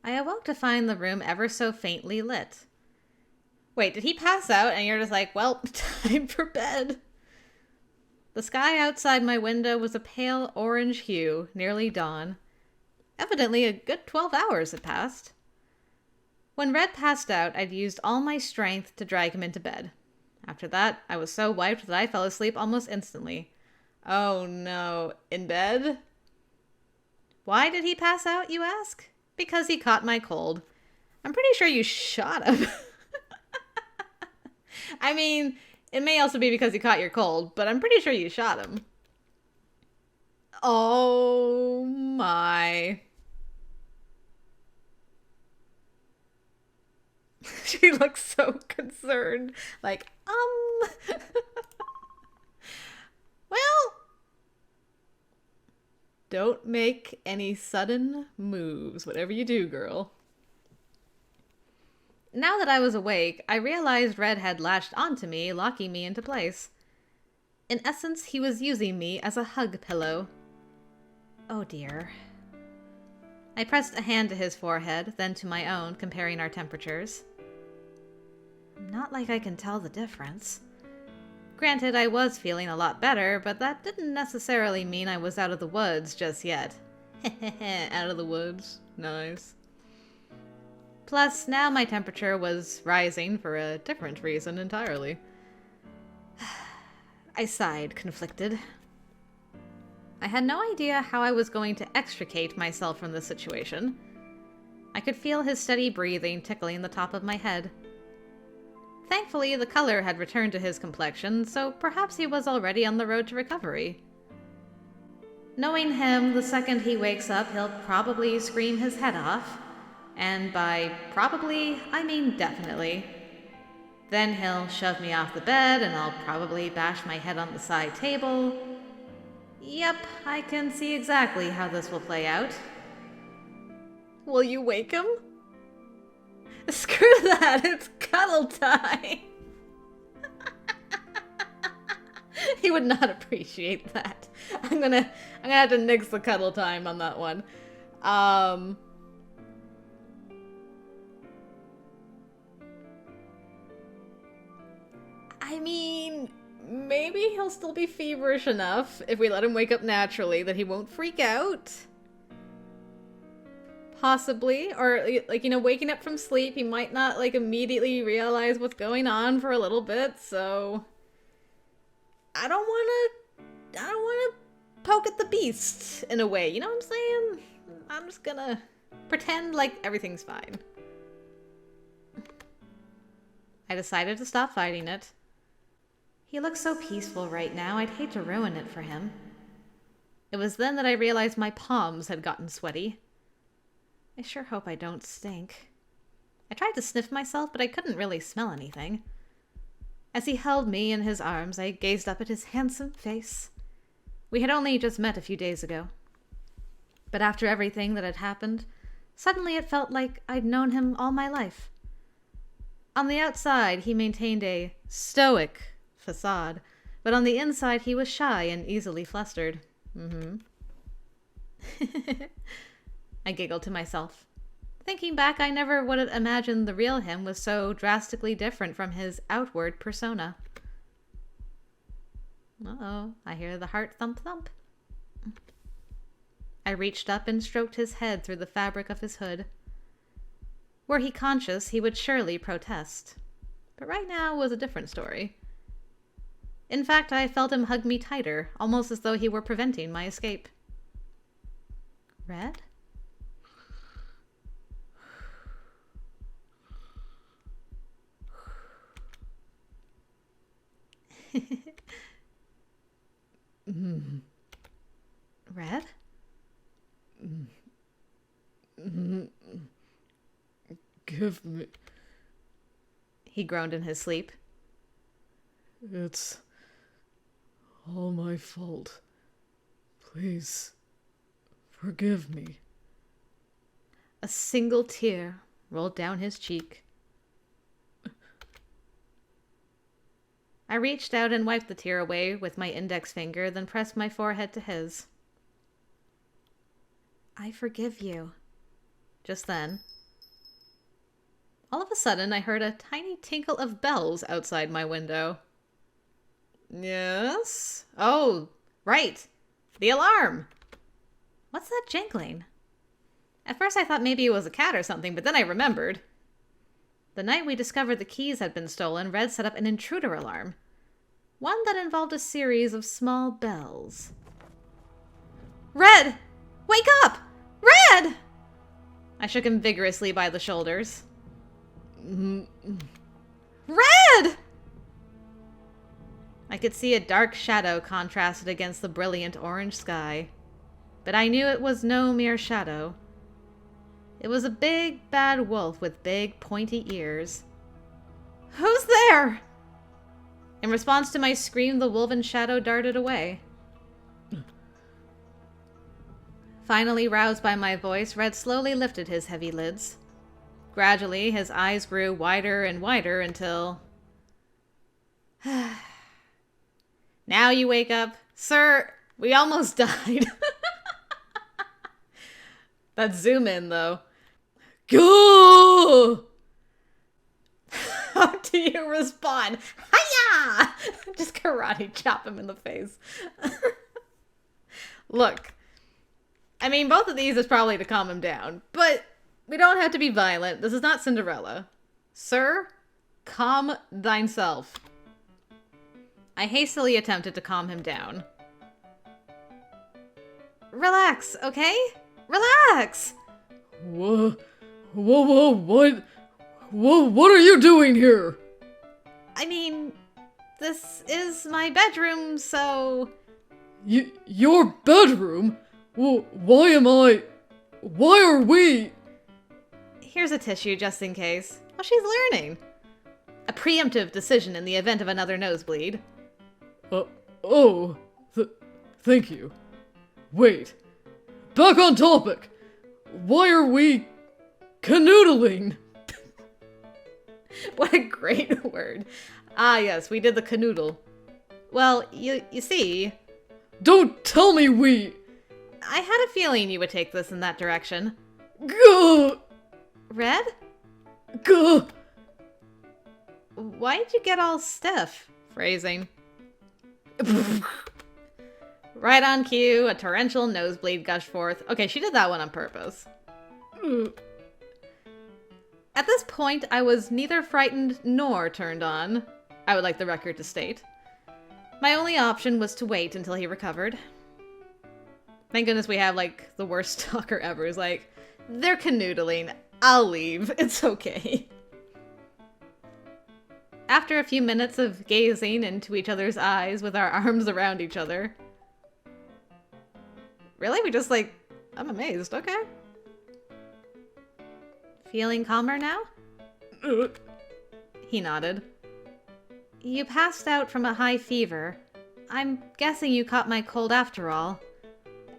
I awoke to find the room ever so faintly lit. Wait, did he pass out and you're just like, well, time for bed? The sky outside my window was a pale orange hue, nearly dawn. Evidently a good 12 hours had passed. When Red passed out, I'd used all my strength to drag him into bed. After that, I was so wiped that I fell asleep almost instantly. Oh no, in bed? Why did he pass out, you ask? Because he caught my cold. I'm pretty sure you shot him. I mean, it may also be because he caught your cold, but I'm pretty sure you shot him. Oh my. She looks so concerned. Like, well, don't make any sudden moves, whatever you do, girl. Now that I was awake, I realized Red had latched onto me, locking me into place. In essence, he was using me as a hug pillow. Oh dear. I pressed a hand to his forehead, then to my own, comparing our temperatures. Not like I can tell the difference. Granted, I was feeling a lot better, but that didn't necessarily mean I was out of the woods just yet. Out of the woods. Nice. Plus, now my temperature was rising for a different reason entirely. I sighed, conflicted. I had no idea how I was going to extricate myself from the situation. I could feel his steady breathing tickling the top of my head. Thankfully, the color had returned to his complexion, so perhaps he was already on the road to recovery. Knowing him, the second he wakes up, he'll probably scream his head off. And by probably, I mean definitely. Then he'll shove me off the bed, and I'll probably bash my head on the side table. Yep, I can see exactly how this will play out. Will you wake him? Screw that, it's cuddle time! He would not appreciate that. I'm gonna have to nix the cuddle time on that one. I mean, maybe he'll still be feverish enough if we let him wake up naturally that he won't freak out. Possibly. Or, like, you know, waking up from sleep, he might not, like, immediately realize what's going on for a little bit, so... I don't wanna poke at the beast, in a way, you know what I'm saying? I'm just gonna pretend like everything's fine. I decided to stop fighting it. He looks so peaceful right now, I'd hate to ruin it for him. It was then that I realized my palms had gotten sweaty. I sure hope I don't stink. I tried to sniff myself, but I couldn't really smell anything. As he held me in his arms, I gazed up at his handsome face. We had only just met a few days ago. But after everything that had happened, suddenly it felt like I'd known him all my life. On the outside, he maintained a stoic facade, but on the inside he was shy and easily flustered. I giggled to myself. Thinking back, I never would have imagined the real him was so drastically different from his outward persona. Uh-oh, I hear the heart thump-thump. I reached up and stroked his head through the fabric of his hood. Were he conscious, he would surely protest. But right now was a different story. In fact, I felt him hug me tighter, almost as though he were preventing my escape. Red? Red? Give me... He groaned in his sleep. It's all my fault. Please, forgive me. A single tear rolled down his cheek. I reached out and wiped the tear away with my index finger, then pressed my forehead to his. I forgive you. Just then, All of a sudden, I heard a tiny tinkle of bells outside my window. Yes? Oh, right. The alarm. What's that jingling? At first I thought maybe it was a cat or something, but then I remembered. The night we discovered the keys had been stolen, Red set up an intruder alarm. One that involved a series of small bells. Red! Wake up! Red! I shook him vigorously by the shoulders. Red! I could see a dark shadow contrasted against the brilliant orange sky. But I knew it was no mere shadow. It was a big, bad wolf with big, pointy ears. Who's there? In response to my scream, the wolven shadow darted away. Finally roused by my voice, Red slowly lifted his heavy lids. Gradually, his eyes grew wider and wider until... Now you wake up. Sir, we almost died. That's zoom in, though. Go! How do you respond? Hiya! Just karate chop him in the face. Look, I mean, both of these is probably to calm him down, but we don't have to be violent. This is not Cinderella. Sir, calm thyself. I hastily attempted to calm him down. Relax, okay? Relax! What are you doing here? I mean, this is my bedroom, so... Your bedroom? Why are we... Here's a tissue, just in case. Oh, she's learning. A preemptive decision in the event of another nosebleed. Thank you. Wait. Back on topic. Why are we... canoodling? What a great word. Ah, yes, we did the canoodle. Well, you see... Don't tell me we... I had a feeling you would take this in that direction. Gah! Red? Gah! Why'd you get all stiff? Phrasing. Right on cue, a torrential nosebleed gushed forth. Okay, she did that one on purpose. At this point, I was neither frightened nor turned on, I would like the record to state. My only option was to wait until he recovered. Thank goodness we have, like, the worst stalker ever. It's like, they're canoodling. I'll leave. It's okay. After a few minutes of gazing into each other's eyes with our arms around each other. Really? We just, like, I'm amazed. Okay. Feeling calmer now? He nodded. You passed out from a high fever. I'm guessing you caught my cold after all.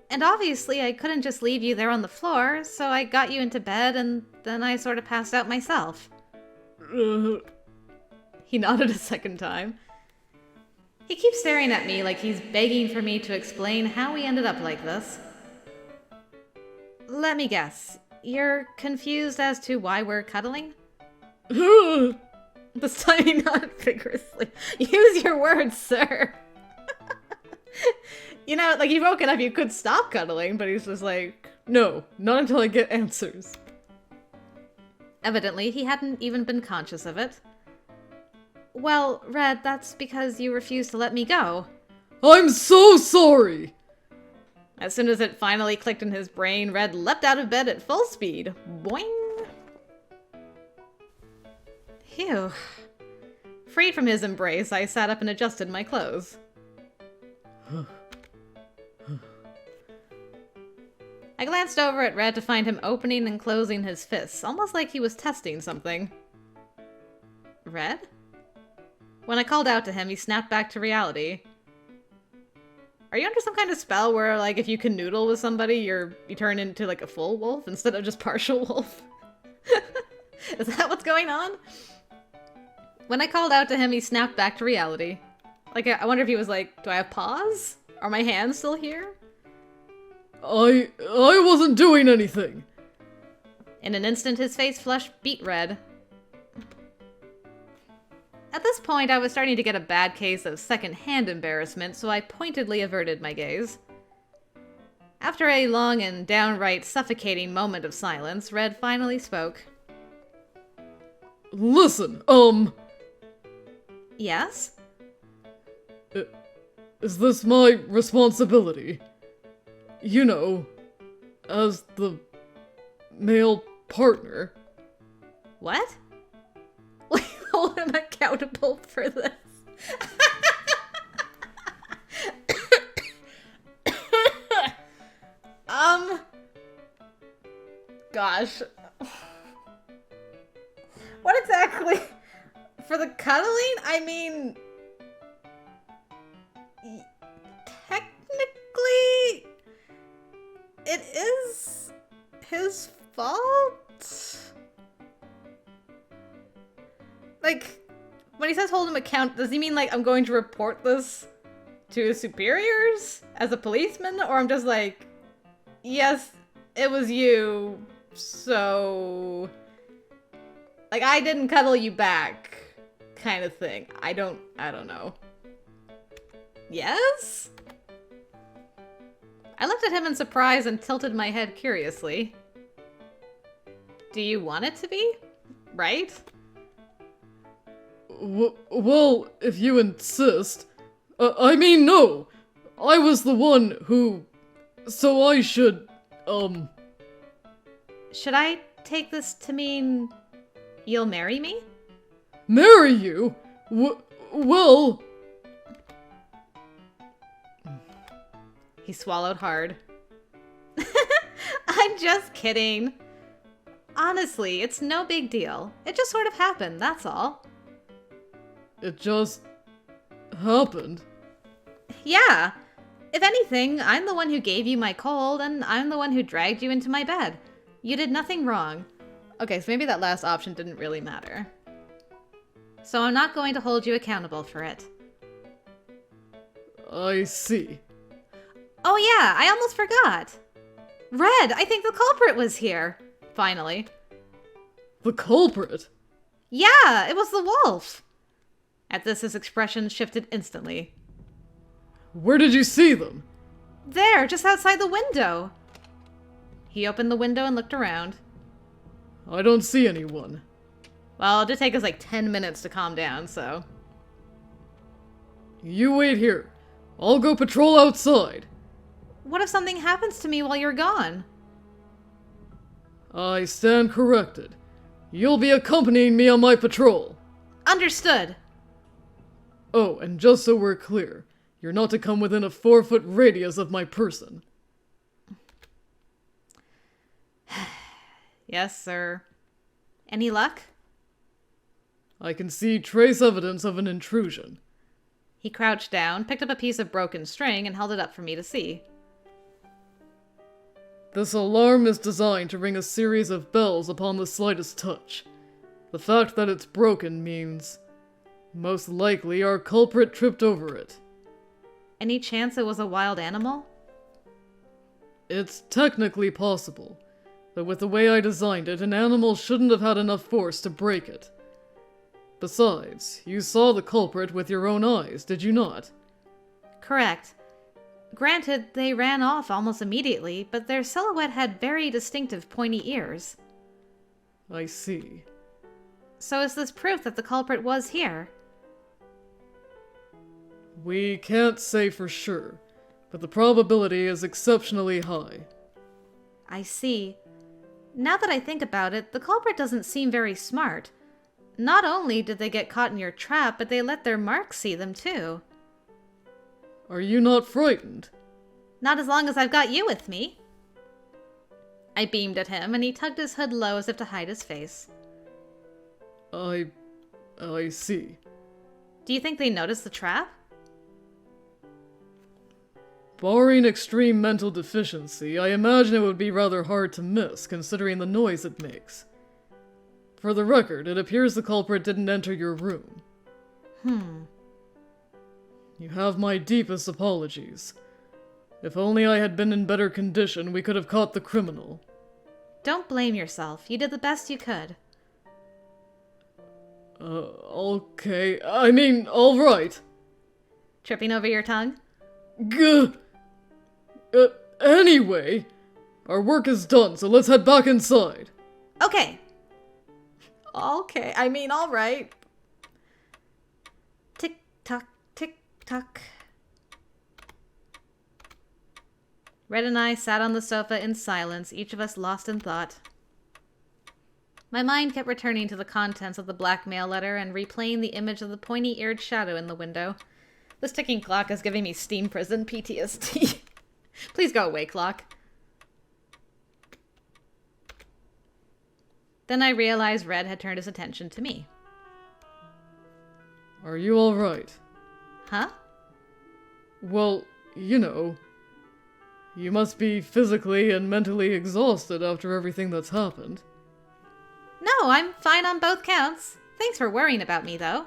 And obviously I couldn't just leave you there on the floor, so I got you into bed and then I sort of passed out myself. He nodded a second time. He keeps staring at me like he's begging for me to explain how we ended up like this. Let me guess. You're confused as to why we're cuddling? This time he nodded vigorously. Use your words, sir. You know, like, you've woken up, you could stop cuddling, but he's just like, no, not until I get answers. Evidently, he hadn't even been conscious of it. Well, Red, that's because you refused to let me go. I'm so sorry! As soon as it finally clicked in his brain, Red leapt out of bed at full speed. Boing! Phew. Freed from his embrace, I sat up and adjusted my clothes. I glanced over at Red to find him opening and closing his fists, almost like he was testing something. Red? When I called out to him, he snapped back to reality. Are you under some kind of spell where, like, if you canoodle with somebody, you turn into, like, a full wolf instead of just partial wolf? Is that what's going on? When I called out to him, he snapped back to reality. Like, I wonder if he was like, do I have paws? Are my hands still here? I wasn't doing anything. In an instant, his face flushed beet red. At this point, I was starting to get a bad case of second-hand embarrassment, so I pointedly averted my gaze. After a long and downright suffocating moment of silence, Red finally spoke. Listen, Yes? Is this my responsibility? You know, as the male partner. What? We hold him accountable for this. Gosh. What exactly? For the cuddling? I mean... technically... it is... his fault? Like, when he says hold him account, does he mean, like, I'm going to report this to his superiors as a policeman? Or I'm just like, yes, it was you, so... like, I didn't cuddle you back, kind of thing. I don't know. Yes? I looked at him in surprise and tilted my head curiously. Do you want it to be? Right? Well, if you insist. I mean, no! I was the one who... so I should, Should I take this to mean you'll marry me? Marry you? Well... He swallowed hard. I'm just kidding. Honestly, it's no big deal. It just sort of happened, that's all. It just... happened. Yeah. If anything, I'm the one who gave you my cold, and I'm the one who dragged you into my bed. You did nothing wrong. Okay, so maybe that last option didn't really matter. So I'm not going to hold you accountable for it. I see. Oh yeah, I almost forgot. Red, I think the culprit was here. Finally. The culprit? Yeah, it was the wolf. At this, his expression shifted instantly. Where did you see them? There, just outside the window. He opened the window and looked around. I don't see anyone. Well, it did take us like 10 minutes to calm down, so... You wait here. I'll go patrol outside. What if something happens to me while you're gone? I stand corrected. You'll be accompanying me on my patrol. Understood. Oh, and just so we're clear, you're not to come within a 4-foot radius of my person. Yes, sir. Any luck? I can see trace evidence of an intrusion. He crouched down, picked up a piece of broken string, and held it up for me to see. This alarm is designed to ring a series of bells upon the slightest touch. The fact that it's broken means... most likely our culprit tripped over it. Any chance it was a wild animal? It's technically possible, but with the way I designed it, an animal shouldn't have had enough force to break it. Besides, you saw the culprit with your own eyes, did you not? Correct. Granted, they ran off almost immediately, but their silhouette had very distinctive pointy ears. I see. So is this proof that the culprit was here? We can't say for sure, but the probability is exceptionally high. I see. Now that I think about it, the culprit doesn't seem very smart. Not only did they get caught in your trap, but they let their marks see them too. Are you not frightened? Not as long as I've got you with me. I beamed at him, and he tugged his hood low as if to hide his face. I see. Do you think they noticed the trap? Barring extreme mental deficiency, I imagine it would be rather hard to miss, considering the noise it makes. For the record, it appears the culprit didn't enter your room. You have my deepest apologies. If only I had been in better condition, we could have caught the criminal. Don't blame yourself. You did the best you could. Okay. I mean, alright. Tripping over your tongue? Gah! Anyway, our work is done, so let's head back inside. Okay. Okay, I mean, alright. Tick-tock, tick-tock. Red and I sat on the sofa in silence, each of us lost in thought. My mind kept returning to the contents of the blackmail letter and replaying the image of the pointy-eared shadow in the window. This ticking clock is giving me steam prison PTSD. Please go away, clock. Then I realized Red had turned his attention to me. Are you alright? Huh? Well, you know, you must be physically and mentally exhausted after everything that's happened. No, I'm fine on both counts. Thanks for worrying about me, though.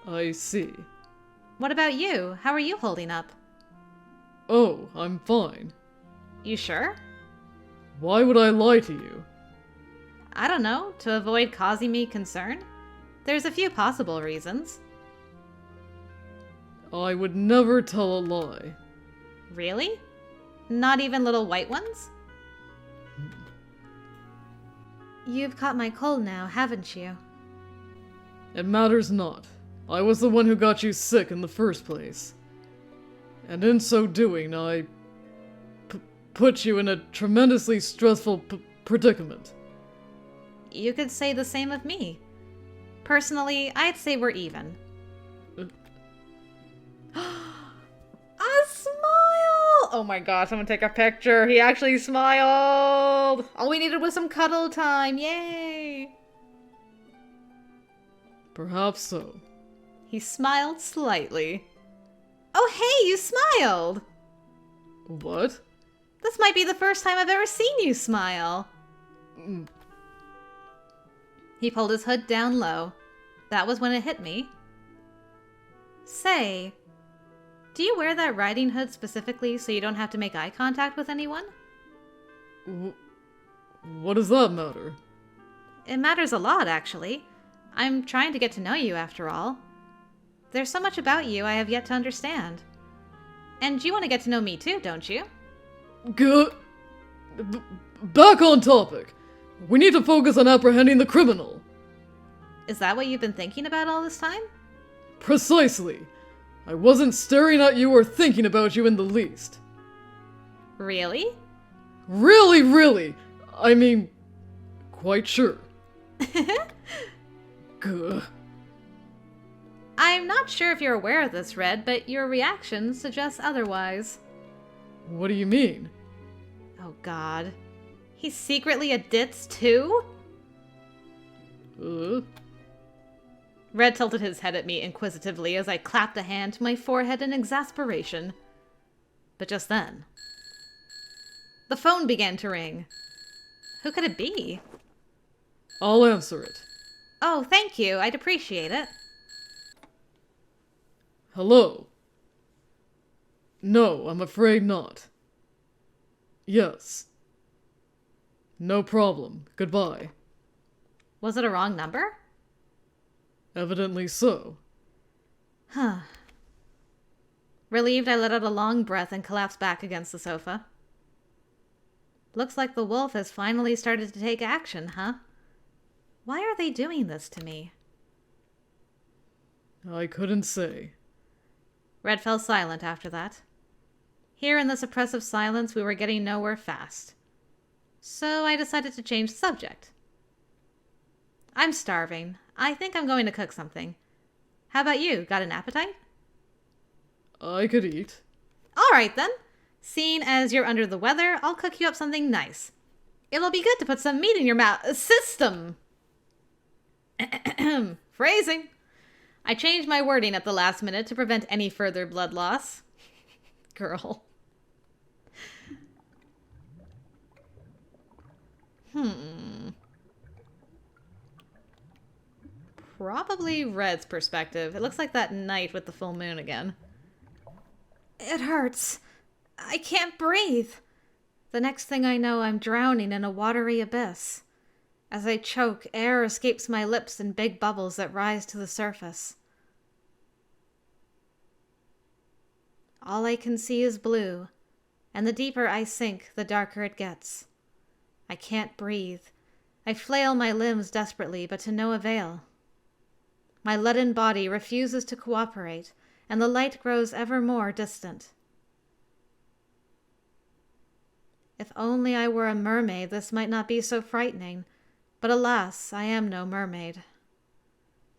I see. What about you? How are you holding up? Oh, I'm fine. You sure? Why would I lie to you? I don't know, to avoid causing me concern? There's a few possible reasons. I would never tell a lie. Really? Not even little white ones? You've caught my cold now, haven't you? It matters not. I was the one who got you sick in the first place. And in so doing, I put you in a tremendously stressful predicament. You could say the same of me. Personally, I'd say we're even. A smile! Oh my gosh, I'm gonna take a picture. He actually smiled! All we needed was some cuddle time. Yay! Perhaps so. He smiled slightly. Oh hey, you smiled! What? This might be the first time I've ever seen you smile. He pulled his hood down low. That was when it hit me. Say, do you wear that riding hood specifically so you don't have to make eye contact with anyone? What does that matter? It matters a lot, actually. I'm trying to get to know you, after all. There's so much about you I have yet to understand. And you want to get to know me too, don't you? Back on topic. We need to focus on apprehending the criminal. Is that what you've been thinking about all this time? Precisely. I wasn't staring at you or thinking about you in the least. Really? Really? I mean, quite sure. Gah. I'm not sure if you're aware of this, Red, but your reaction suggests otherwise. What do you mean? Oh god. He's secretly a ditz too? Red tilted his head at me inquisitively as I clapped a hand to my forehead in exasperation. But just then, the phone began to ring. Who could it be? I'll answer it. Oh, thank you. I'd appreciate it. Hello? No, I'm afraid not. Yes. No problem. Goodbye. Was it a wrong number? Evidently so. Huh. Relieved, I let out a long breath and collapsed back against the sofa. Looks like the wolf has finally started to take action, huh? Why are they doing this to me? I couldn't say. Red fell silent after that. Here in this oppressive silence, we were getting nowhere fast. So I decided to change the subject. I'm starving. I think I'm going to cook something. How about you? Got an appetite? I could eat. All right, then. Seeing as you're under the weather, I'll cook you up something nice. It'll be good to put some meat in your mouth. System! Phrasing. I changed my wording at the last minute to prevent any further blood loss. Girl. Probably Red's perspective. It looks like that night with the full moon again. It hurts. I can't breathe. The next thing I know, I'm drowning in a watery abyss. As I choke, air escapes my lips in big bubbles that rise to the surface. All I can see is blue, and the deeper I sink, the darker it gets. I can't breathe. I flail my limbs desperately, but to no avail. My leaden body refuses to cooperate, and the light grows ever more distant. If only I were a mermaid, this might not be so frightening, but alas, I am no mermaid.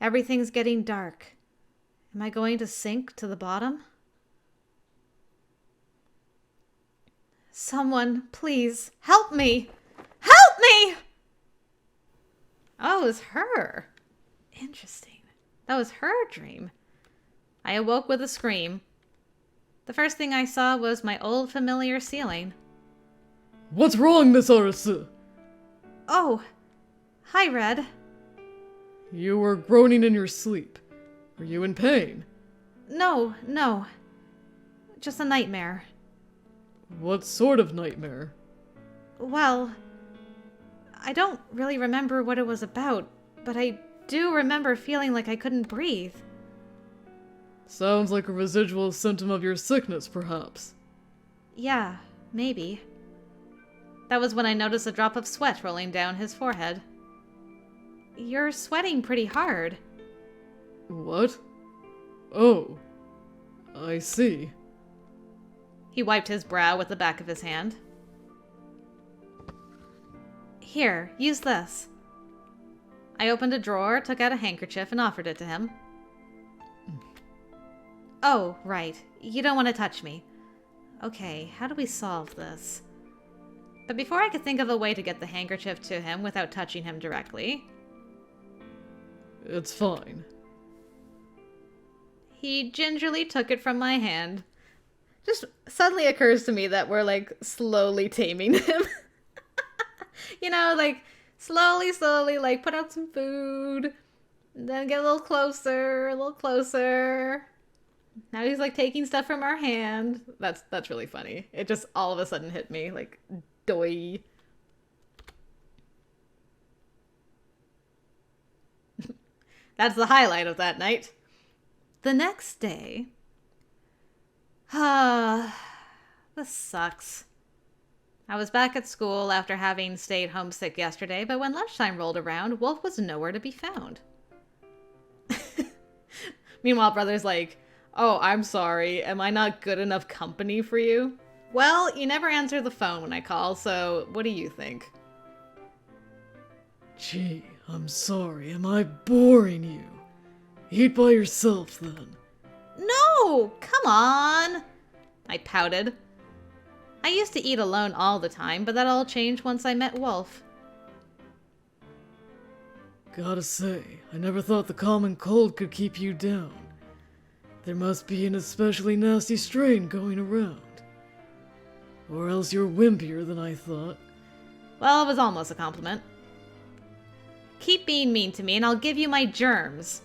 Everything's getting dark. Am I going to sink to the bottom? Someone, please, help me! Help me! Oh, it was her. Interesting. That was her dream. I awoke with a scream. The first thing I saw was my old familiar ceiling. What's wrong, Miss Arisu? Oh, hi, Red. You were groaning in your sleep. Are you in pain? No. Just a nightmare. What sort of nightmare? Well, I don't really remember what it was about, but I do remember feeling like I couldn't breathe. Sounds like a residual symptom of your sickness, perhaps. Yeah, maybe. That was when I noticed a drop of sweat rolling down his forehead. You're sweating pretty hard. What? Oh, I see. He wiped his brow with the back of his hand. Here, use this. I opened a drawer, took out a handkerchief, and offered it to him. Oh, right. You don't want to touch me. Okay, how do we solve this? But before I could think of a way to get the handkerchief to him without touching him directly... It's fine. He gingerly took it from my hand. Just suddenly occurs to me that we're, like, slowly taming him. You know, like, slowly, like, put out some food. Then get a little closer. Now he's, like, taking stuff from our hand. That's really funny. It just all of a sudden hit me, like, doy. That's the highlight of that night. The next day... this sucks. I was back at school after having stayed homesick yesterday, but when lunchtime rolled around, Wolf was nowhere to be found. Meanwhile, Brother's like, oh, I'm sorry, am I not good enough company for you? Well, you never answer the phone when I call, so what do you think? Gee, I'm sorry, am I boring you? Eat by yourself, then. No, come on! I pouted. I used to eat alone all the time, but that all changed once I met Wolf. Gotta say, I never thought the common cold could keep you down. There must be an especially nasty strain going around. Or else you're wimpier than I thought. Well, it was almost a compliment. Keep being mean to me and I'll give you my germs.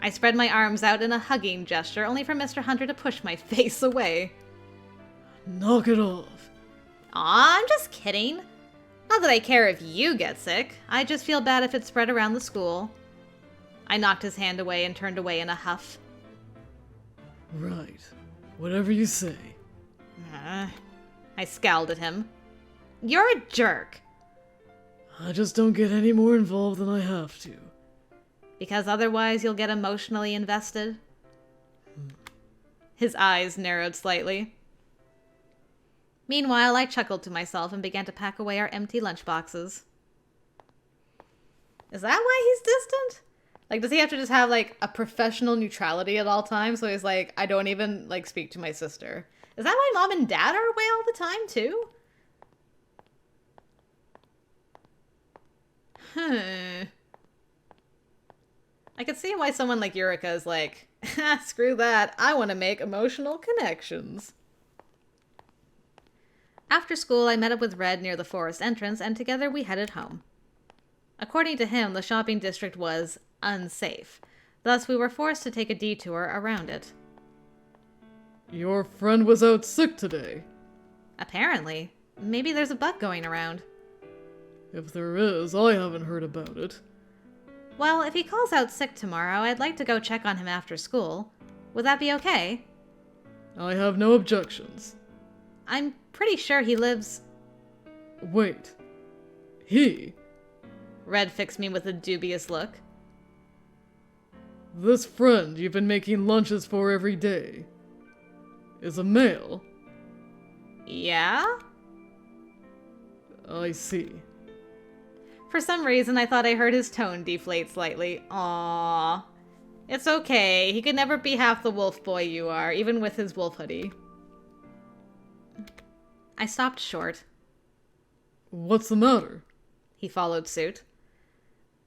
I spread my arms out in a hugging gesture, only for Mr. Hunter to push my face away. Knock it off. Aw, I'm just kidding. Not that I care if you get sick. I just feel bad if it's spread around the school. I knocked his hand away and turned away in a huff. Right. Whatever you say. I scowled at him. You're a jerk. I just don't get any more involved than I have to. Because otherwise you'll get emotionally invested? His eyes narrowed slightly. Meanwhile, I chuckled to myself and began to pack away our empty lunchboxes. Is that why he's distant? Like, does he have to just have, like, a professional neutrality at all times? So he's like, I don't even, like, speak to my sister. Is that why Mom and Dad are away all the time, too? I could see why someone like Eureka is like, screw that, I want to make emotional connections. After school, I met up with Red near the forest entrance, and together we headed home. According to him, the shopping district was unsafe. Thus, we were forced to take a detour around it. Your friend was out sick today. Apparently. Maybe there's a bug going around. If there is, I haven't heard about it. Well, if he calls out sick tomorrow, I'd like to go check on him after school. Would that be okay? I have no objections. I'm pretty sure he lives... Wait. He? Red fixed me with a dubious look. This friend you've been making lunches for every day is a male? Yeah? I see. For some reason, I thought I heard his tone deflate slightly. Aww. It's okay. He could never be half the wolf boy you are, even with his wolf hoodie. I stopped short. What's the matter? He followed suit.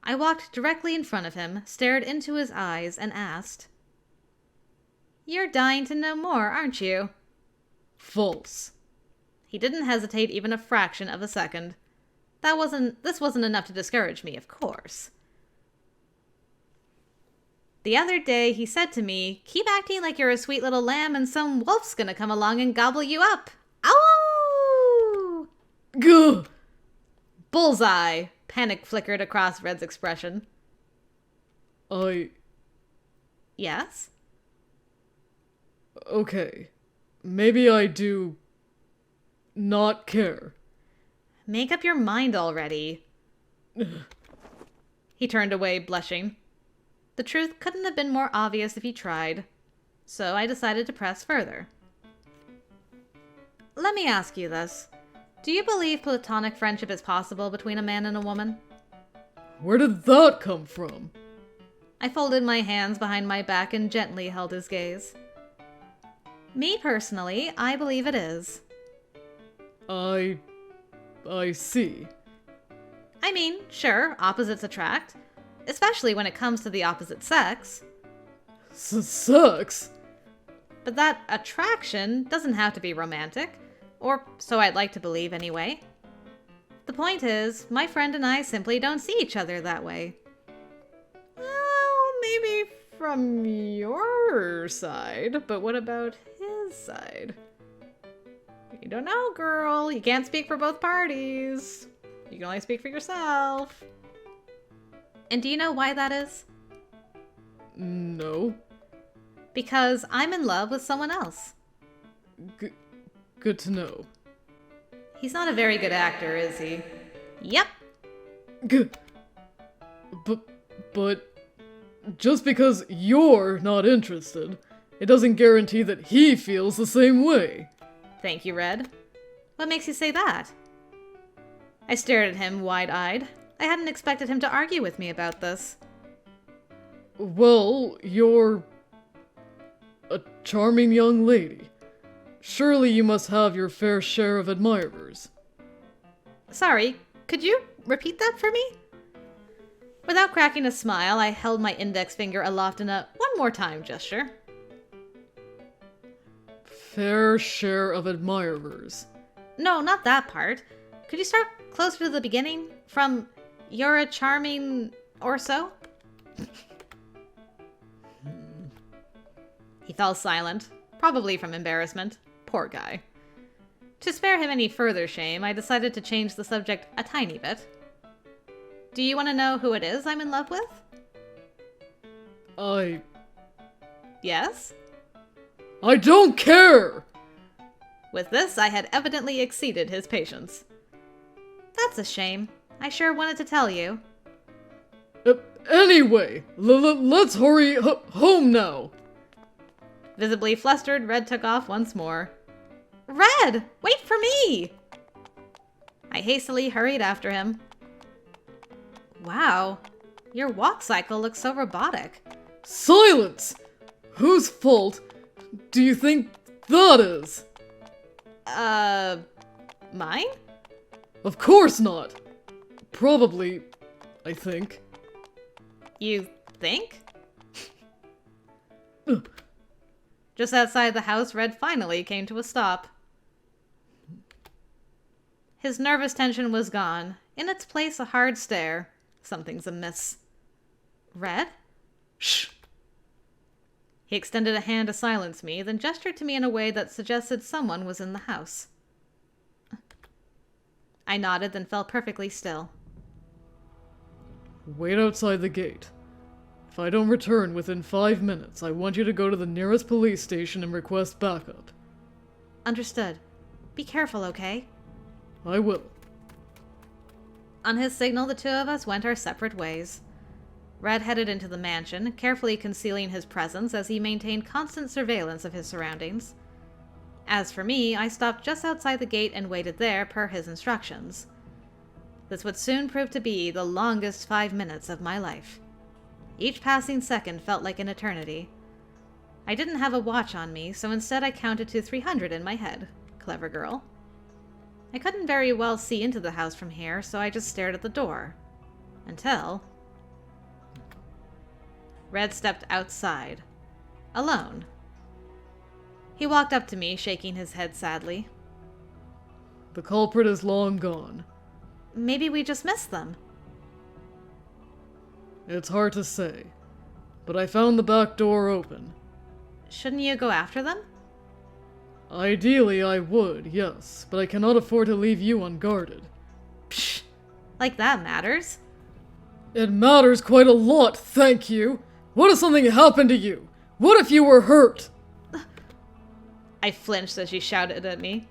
I walked directly in front of him, stared into his eyes, and asked, "You're dying to know more, aren't you?" False. He didn't hesitate even a fraction of a second. This wasn't enough to discourage me, of course. The other day, he said to me, "Keep acting like you're a sweet little lamb and some wolf's gonna come along and gobble you up." Ow! Gah! Bullseye! Panic flickered across Red's expression. Yes? Okay. Maybe I do... not care. Make up your mind already. He turned away, blushing. The truth couldn't have been more obvious if he tried, so I decided to press further. Let me ask you this. Do you believe platonic friendship is possible between a man and a woman? Where did that come from? I folded my hands behind my back and gently held his gaze. Me personally, I believe it is. I see. I mean, sure, opposites attract, especially when it comes to the opposite sex. Sex? But that attraction doesn't have to be romantic, or so I'd like to believe anyway. The point is, my friend and I simply don't see each other that way. Well, maybe from your side, but what about his side? You don't know, girl. You can't speak for both parties. You can only speak for yourself. And do you know why that is? No. Because I'm in love with someone else. Good to know. He's not a very good actor, is he? Yep. But just because you're not interested, it doesn't guarantee that he feels the same way. Thank you, Red. What makes you say that? I stared at him wide-eyed. I hadn't expected him to argue with me about this. Well, you're a charming young lady. Surely you must have your fair share of admirers. Sorry, could you repeat that for me? Without cracking a smile, I held my index finger aloft in a one more time gesture. Fair share of admirers. No, not that part. Could you start closer to the beginning? From, "You're a charming..." or so? He fell silent, probably from embarrassment. Poor guy. To spare him any further shame, I decided to change the subject a tiny bit. Do you want to know who it is I'm in love with? Yes? I don't care! With this, I had evidently exceeded his patience. That's a shame. I sure wanted to tell you. Anyway, let's hurry home now. Visibly flustered, Red took off once more. Red! Wait for me! I hastily hurried after him. Wow, your walk cycle looks so robotic. Silence! Whose fault do you think that is? Mine? Of course not. Probably, I think. You think? Just outside the house, Red finally came to a stop. His nervous tension was gone. In its place, a hard stare. Something's amiss. Red? Shh! He extended a hand to silence me, then gestured to me in a way that suggested someone was in the house. I nodded, then fell perfectly still. Wait outside the gate. If I don't return within 5 minutes, I want you to go to the nearest police station and request backup. Understood. Be careful, okay? I will. On his signal, the two of us went our separate ways. Red headed into the mansion, carefully concealing his presence as he maintained constant surveillance of his surroundings. As for me, I stopped just outside the gate and waited there per his instructions. This would soon prove to be the longest 5 minutes of my life. Each passing second felt like an eternity. I didn't have a watch on me, so instead I counted to 300 in my head. Clever girl. I couldn't very well see into the house from here, so I just stared at the door. Until... Red stepped outside. Alone. He walked up to me, shaking his head sadly. The culprit is long gone. Maybe we just missed them. It's hard to say, but I found the back door open. Shouldn't you go after them? Ideally I would, yes, but I cannot afford to leave you unguarded. Psh! Like that matters. It matters quite a lot, thank you! What if something happened to you? What if you were hurt? I flinched as she shouted at me.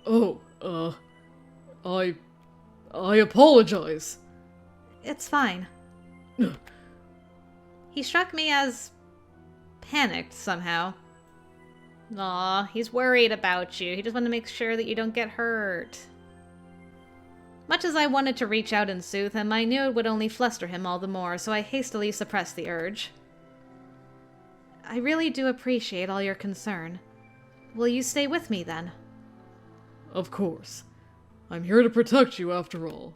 Oh, I apologize. It's fine. He struck me as... panicked somehow. Aw, he's worried about you. He just wanted to make sure that you don't get hurt. Much as I wanted to reach out and soothe him, I knew it would only fluster him all the more, so I hastily suppressed the urge. I really do appreciate all your concern. Will you stay with me, then? Of course. I'm here to protect you, after all.